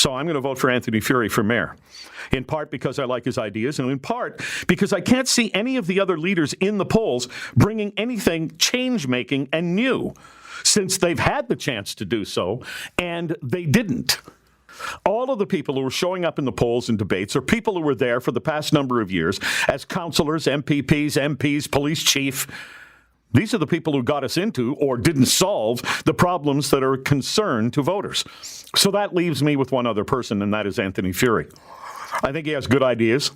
So I'm going to vote for Anthony Furey for mayor, in part because I like his ideas, and in part because I can't see any of the other leaders in the polls bringing anything change-making and new, since they've had the chance to do so, and they didn't. All of the people who are showing up in the polls and debates are people who were there for the past number of years as councillors, MPPs, MPs, police chief. These are the people who got us into or didn't solve the problems that are a concern to voters. So that leaves me with one other person, and that is Anthony Furey. I think he has good ideas,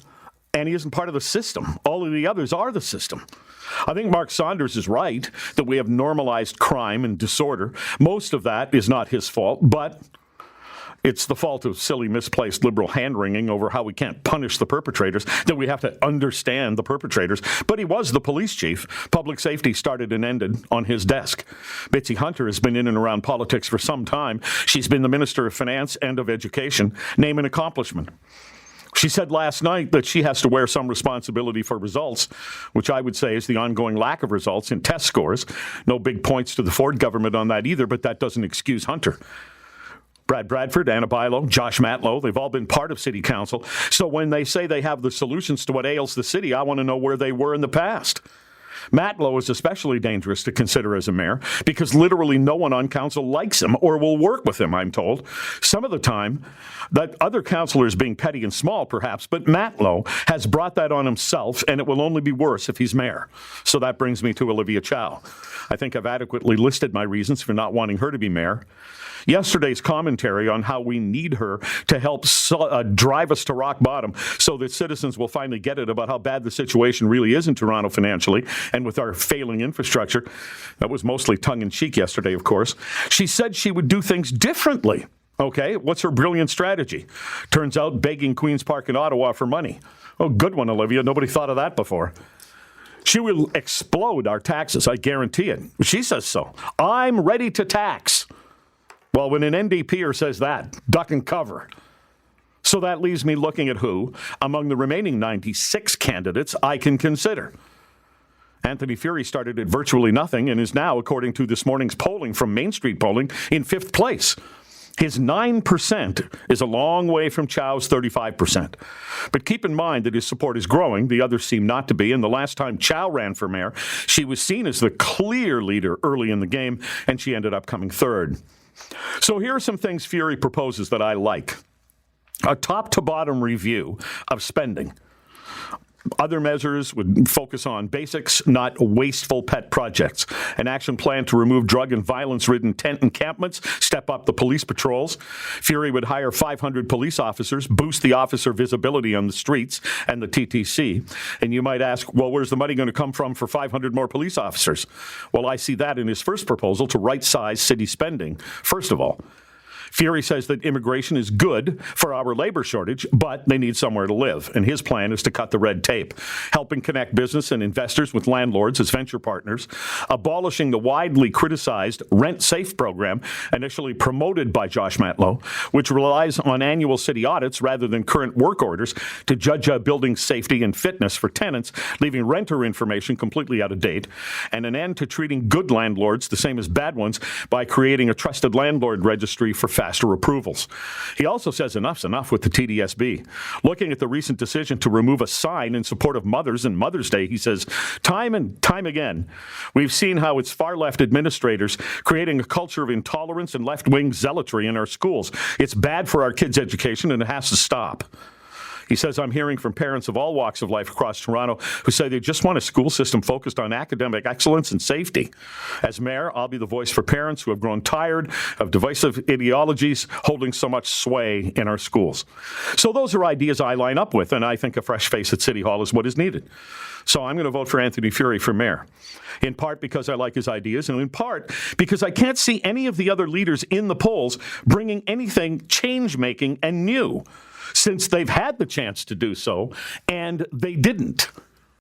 and he isn't part of the system. All of the others are the system. I think Mark Saunders is right that we have normalized crime and disorder. Most of that is not his fault, but it's the fault of silly, misplaced liberal hand-wringing over how we can't punish the perpetrators, that we have to understand the perpetrators. But he was the police chief. Public safety started and ended on his desk. Bitsy Hunter has been in and around politics for some time. She's been the Minister of Finance and of Education. Name an accomplishment. She said last night that she has to wear some responsibility for results, which I would say is the ongoing lack of results in test scores. No big points to the Ford government on that either, but that doesn't excuse Hunter. Brad Bradford, Anna Bilo, Josh Matlow, they've all been part of City Council. So when they say they have the solutions to what ails the city, I want to know where they were in the past. Matlow is especially dangerous to consider as a mayor because literally no one on council likes him or will work with him, I'm told. Some of the time, that other councillors being petty and small, perhaps, but Matlow has brought that on himself, and it will only be worse if he's mayor. So that brings me to Olivia Chow. I think I've adequately listed my reasons for not wanting her to be mayor. Yesterday's commentary on how we need her to help drive us to rock bottom so that citizens will finally get it about how bad the situation really is in Toronto financially and with our failing infrastructure. That was mostly tongue-in-cheek yesterday, of course. She said she would do things differently. Okay, what's her brilliant strategy? Turns out begging Queen's Park in Ottawa for money. Oh, good one, Olivia. Nobody thought of that before. She will explode our taxes, I guarantee it. She says so. I'm ready to tax. Well, when an NDPer says that, duck and cover. So that leaves me looking at who, among the remaining 96 candidates, I can consider. Anthony Furey started at virtually nothing and is now, according to this morning's polling from Main Street Polling, in fifth place. His 9% is a long way from Chow's 35%. But keep in mind that his support is growing. The others seem not to be. And the last time Chow ran for mayor, she was seen as the clear leader early in the game, and she ended up coming third. So here are some things Furey proposes that I like. A top-to-bottom review of spending. Other measures would focus on basics, not wasteful pet projects. An action plan to remove drug and violence-ridden tent encampments, step up the police patrols. Furey would hire 500 police officers, boost the officer visibility on the streets and the TTC. And you might ask, well, where's the money going to come from for 500 more police officers? Well, I see that in his first proposal to right-size city spending, first of all. Furey says that immigration is good for our labor shortage, but they need somewhere to live. And his plan is to cut the red tape, helping connect business and investors with landlords as venture partners, abolishing the widely criticized Rent Safe program, initially promoted by Josh Matlow, which relies on annual city audits rather than current work orders to judge a building's safety and fitness for tenants, leaving renter information completely out of date, and an end to treating good landlords the same as bad ones by creating a trusted landlord registry for faster approvals. He also says enough's enough with the TDSB. Looking at the recent decision to remove a sign in support of mothers and Mother's Day, he says, time and time again, we've seen how it's far-left administrators creating a culture of intolerance and left-wing zealotry in our schools. It's bad for our kids' education, and it has to stop. He says, I'm hearing from parents of all walks of life across Toronto who say they just want a school system focused on academic excellence and safety. As mayor, I'll be the voice for parents who have grown tired of divisive ideologies holding so much sway in our schools. So those are ideas I line up with, and I think a fresh face at City Hall is what is needed. So I'm going to vote for Anthony Furey for mayor, in part because I like his ideas, and in part because I can't see any of the other leaders in the polls bringing anything change-making and new, since they've had the chance to do so, and they didn't.